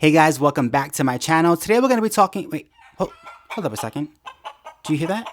Hey guys, welcome back to my channel. Today we're going to be talking... Wait, hold up a second. Do you hear that?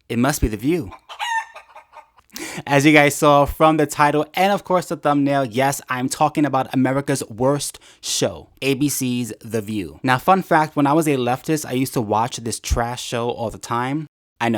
It must be The View. As you guys saw from the title and of course the thumbnail, yes, I'm talking about America's worst show, ABC's The View. Now, fun fact, when I was a leftist, I used to watch this trash show all the time. I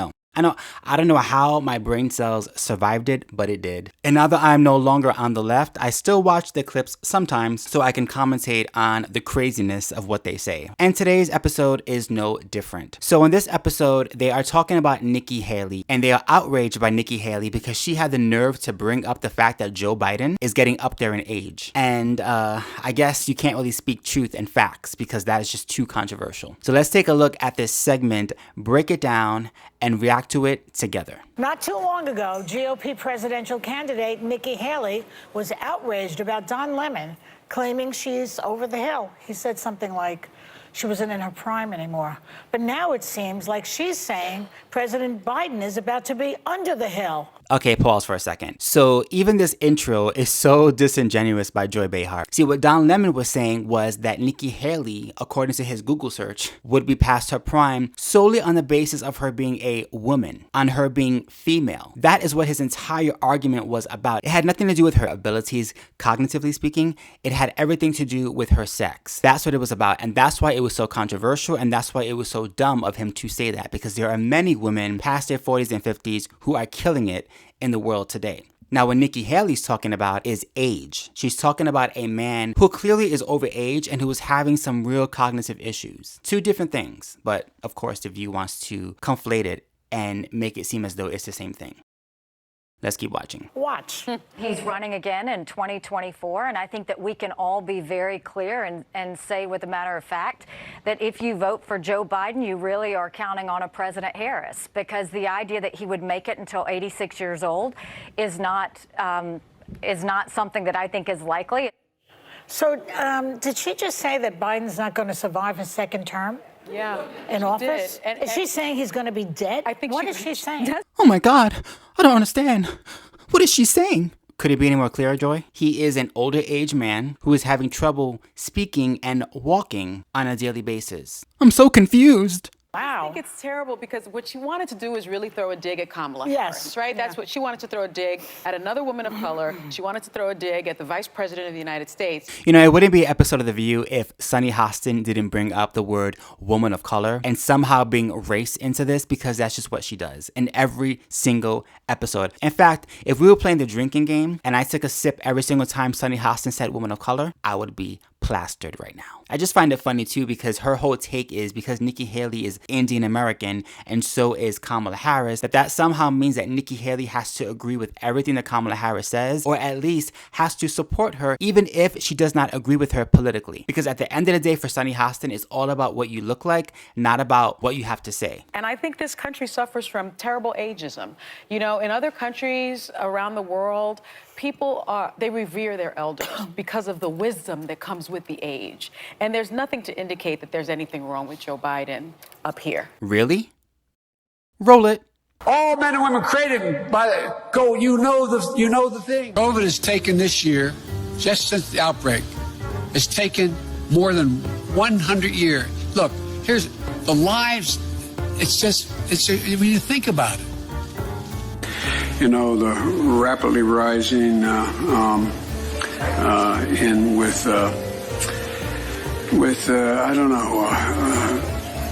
don't know how my brain cells survived it, but it did. And now that I'm no longer on the left, I still watch the clips sometimes so I can commentate on the craziness of what they say. And today's episode is no different. So in this episode, they are talking about Nikki Haley, and they are outraged by Nikki Haley because she had the nerve to bring up the fact that Joe Biden is getting up there in age. And I guess you can't really speak truth and facts because that is just too controversial. So let's take a look at this segment, break it down, and react to it together. Not too long ago, GOP presidential candidate Nikki Haley was outraged about Don Lemon claiming she's over the hill. He said something like she wasn't in her prime anymore. But now it seems like she's saying President Biden is about to be under the hill. Okay, pause for a second. So even this intro is so disingenuous by Joy Behar. See, what Don Lemon was saying was that Nikki Haley, according to his Google search, would be past her prime solely on the basis of her being a woman, on her being female. That is what his entire argument was about. It had nothing to do with her abilities, cognitively speaking. It had everything to do with her sex. That's what it was about, and that's why it was so controversial, and that's why it was so dumb of him to say that, because there are many women past their 40s and 50s who are killing it in the world today. Now, what Nikki Haley's talking about is age. She's talking about a man who clearly is over age and who is having some real cognitive issues. Two different things, but of course The View wants to conflate it and make it seem as though it's the same thing. Let's keep watching. Watch. He's running again in 2024, and I think that we can all be very clear and say with a matter of fact that if you vote for Joe Biden, you really are counting on a President Harris, because the idea that he would make it until 86 years old is not something that I think is likely. So did she just say that Biden's not going to survive his second term? Yeah, in office? And is she saying he's going to be dead? I think What is she saying? Oh my God, I don't understand. What is she saying? Could it be any more clear, Joy? He is an older age man who is having trouble speaking and walking on a daily basis. I'm so confused. Wow. I think it's terrible because what she wanted to do is really throw a dig at Kamala Yes. Harris, right? That's what she wanted to throw a dig at another woman of color. She wanted to throw a dig at the vice president of the United States. You know, it wouldn't be an episode of The View if Sunny Hostin didn't bring up the word woman of color and somehow bring race into this, because that's just what she does in every single episode. In fact, if we were playing the drinking game and I took a sip every single time Sunny Hostin said woman of color, I would be plastered right now. I just find it funny too, because her whole take is because Nikki Haley is Indian American and so is Kamala Harris, that somehow means that Nikki Haley has to agree with everything that Kamala Harris says, or at least has to support her even if she does not agree with her politically. Because at the end of the day, for Sunny Hostin, it's all about what you look like, not about what you have to say. And I think this country suffers from terrible ageism. You know, in other countries around the world, they revere their elders because of the wisdom that comes with the age. And there's nothing to indicate that there's anything wrong with Joe Biden up here. Really? Roll it. All men and women created by you know the thing. COVID has taken this year, just since the outbreak, has taken more than 100 years. Look, here's the lives. When you think about it. You know, the rapidly rising I don't know.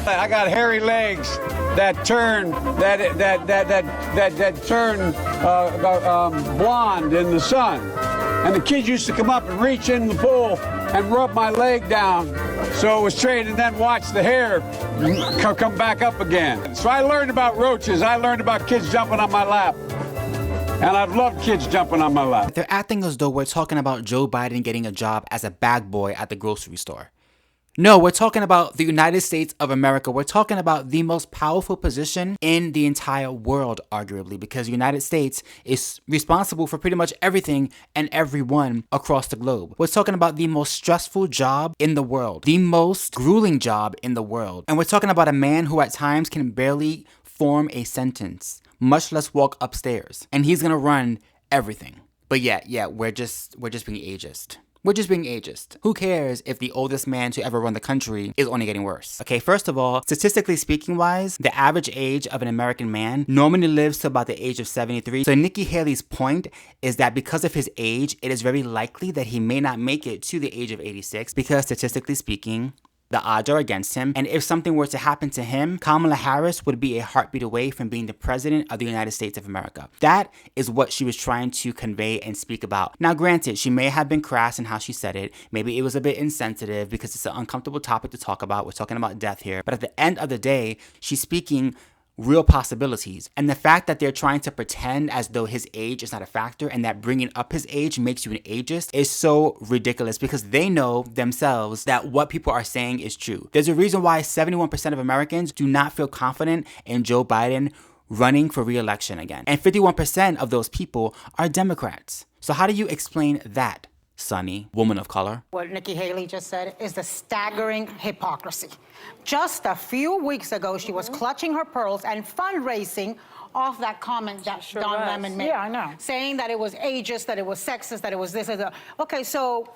I got hairy legs that turn blonde in the sun, and the kids used to come up and reach in the pool and rub my leg down so it was straight, and then watch the hair come back up again. So I learned about roaches. I learned about kids jumping on my lap. And I've loved kids jumping on my lap. They're acting as though we're talking about Joe Biden getting a job as a bag boy at the grocery store. No, we're talking about the United States of America. We're talking about the most powerful position in the entire world, arguably, because the United States is responsible for pretty much everything and everyone across the globe. We're talking about the most stressful job in the world, the most grueling job in the world. And we're talking about a man who at times can barely form a sentence, much less walk upstairs. And he's gonna run everything. But yeah, we're just being ageist. We're just being ageist. Who cares if the oldest man to ever run the country is only getting worse? Okay, first of all, statistically speaking wise, the average age of an American man normally lives to about the age of 73. So Nikki Haley's point is that because of his age, it is very likely that he may not make it to the age of 86 because statistically speaking, the odds are against him. And if something were to happen to him, Kamala Harris would be a heartbeat away from being the president of the United States of America. That is what she was trying to convey and speak about. Now, granted, she may have been crass in how she said it. Maybe it was a bit insensitive because it's an uncomfortable topic to talk about. We're talking about death here. But at the end of the day, she's speaking real possibilities. And the fact that they're trying to pretend as though his age is not a factor and that bringing up his age makes you an ageist is so ridiculous because they know themselves that what people are saying is true. There's a reason why 71% of Americans do not feel confident in Joe Biden running for re-election again. And 51% of those people are Democrats. So how do you explain that, Sonny, woman of color? What Nikki Haley just said is the staggering hypocrisy. Just a few weeks ago, she was clutching her pearls and fundraising off that comment that Don Lemon made. Yeah, I know. Saying that it was ageist, that it was sexist, that it was this and that. Okay, so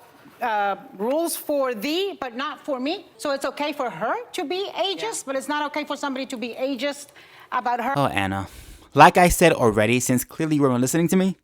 rules for thee, but not for me. So it's okay for her to be ageist, but it's not okay for somebody to be ageist about her. Oh, Anna. Like I said already, since clearly you weren't listening to me,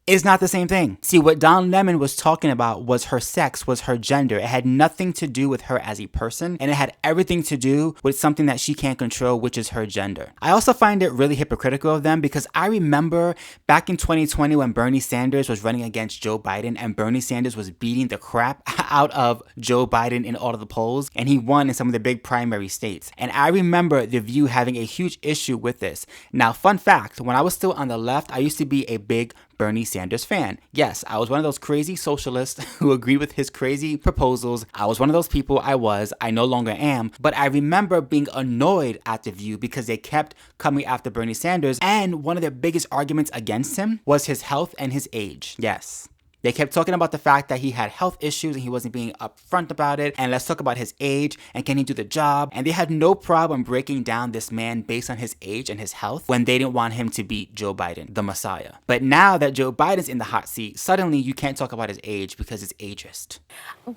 it's not the same thing. See, what Don Lemon was talking about was her sex, was her gender. It had nothing to do with her as a person, and it had everything to do with something that she can't control, which is her gender. I also find it really hypocritical of them because I remember back in 2020 when Bernie Sanders was running against Joe Biden and Bernie Sanders was beating the crap out of Joe Biden in all of the polls, and he won in some of the big primary states. And I remember The View having a huge issue with this. Now, fun fact, when I was still on the left, I used to be a big Bernie Sanders fan. Yes, I was one of those crazy socialists who agreed with his crazy proposals. I was one of those people. I no longer am. But I remember being annoyed at The View because they kept coming after Bernie Sanders. And one of their biggest arguments against him was his health and his age. Yes. They kept talking about the fact that he had health issues and he wasn't being upfront about it. And let's talk about his age and can he do the job? And they had no problem breaking down this man based on his age and his health when they didn't want him to beat Joe Biden, the Messiah. But now that Joe Biden's in the hot seat, suddenly you can't talk about his age because it's ageist.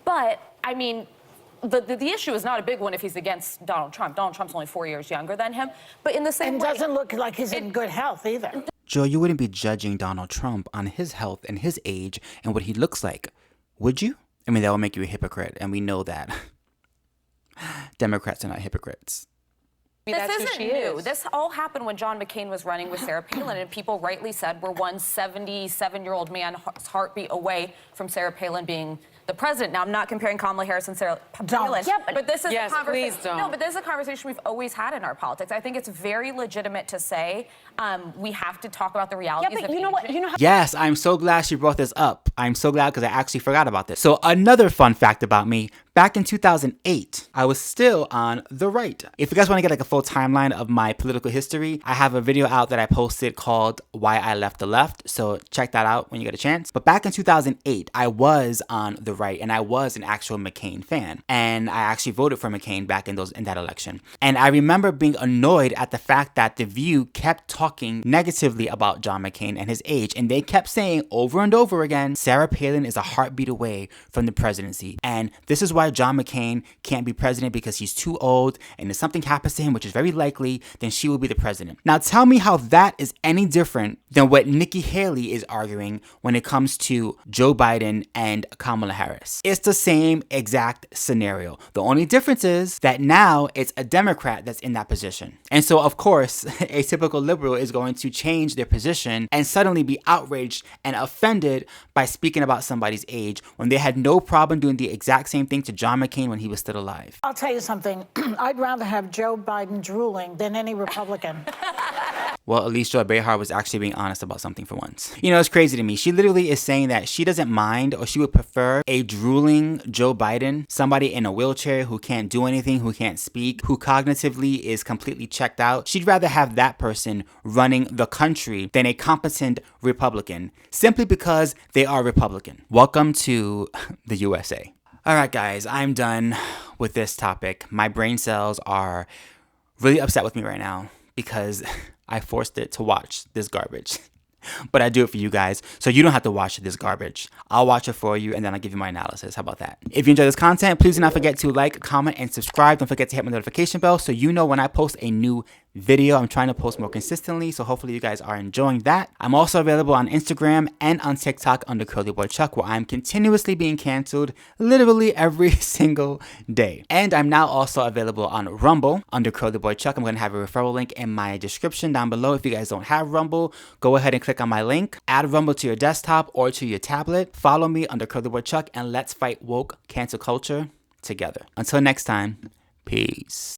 But, I mean, the issue is not a big one if he's against Donald Trump. Donald Trump's only 4 years younger than him. But in the same And way... doesn't look like he's in good health either. Joe, you wouldn't be judging Donald Trump on his health and his age and what he looks like, would you? I mean, that would make you a hypocrite, and we know that. Democrats are not hypocrites. This isn't new. This all happened when John McCain was running with Sarah Palin, and people rightly said we're one 77-year-old man's heartbeat away from Sarah Palin being the president. Now, I'm not comparing Kamala Harris and Sarah Palin. Yeah, but this is yes, a conversation. please don't. No, but this is a conversation we've always had in our politics. I think it's very legitimate to say we have to talk about the realities of you know what? You know how Yes, I'm so glad she brought this up. I'm so glad because I actually forgot about this. So another fun fact about me, back in 2008, I was still on the right. If you guys want to get like a full timeline of my political history, I have a video out that I posted called Why I Left the Left. So check that out when you get a chance. But back in 2008, I was on the right and I was an actual McCain fan. And I actually voted for McCain back in that election. And I remember being annoyed at the fact that The View kept talking negatively about John McCain and his age. And they kept saying over and over again, Sarah Palin is a heartbeat away from the presidency. And this is why John McCain can't be president because he's too old. And if something happens to him, which is very likely, then she will be the president. Now tell me how that is any different than what Nikki Haley is arguing when it comes to Joe Biden and Kamala Harris. It's the same exact scenario. The only difference is that now it's a Democrat that's in that position. And so, of course, a typical liberal is going to change their position and suddenly be outraged and offended by speaking about somebody's age when they had no problem doing the exact same thing to John McCain when he was still alive. I'll tell you something. I'd rather have Joe Biden drooling than any Republican. Well, at least Joy Behar was actually being honest about something for once. You know, it's crazy to me. She literally is saying that she doesn't mind or she would prefer a drooling Joe Biden, somebody in a wheelchair who can't do anything, who can't speak, who cognitively is completely checked out. She'd rather have that person running the country than a competent Republican, simply because they are Republican. Welcome to the USA. All right, guys, I'm done with this topic. My brain cells are really upset with me right now because I forced it to watch this garbage. but I do it for you guys, so you don't have to watch this garbage. I'll watch it for you, and then I'll give you my analysis. How about that? If you enjoy this content, please do not forget to like, comment, and subscribe. Don't forget to hit my notification bell so you know when I post a new video. I'm trying to post more consistently, so hopefully you guys are enjoying that. I'm also available on Instagram and on TikTok under CurlyBoyChuck, where I'm continuously being canceled literally every single day. And I'm now also available on Rumble under CurlyBoyChuck. I'm going to have a referral link in my description down below. If you guys don't have Rumble, go ahead and click on my link. Add Rumble to your desktop or to your tablet. Follow me under CurlyBoyChuck, and let's fight woke cancel culture together. Until next time, peace.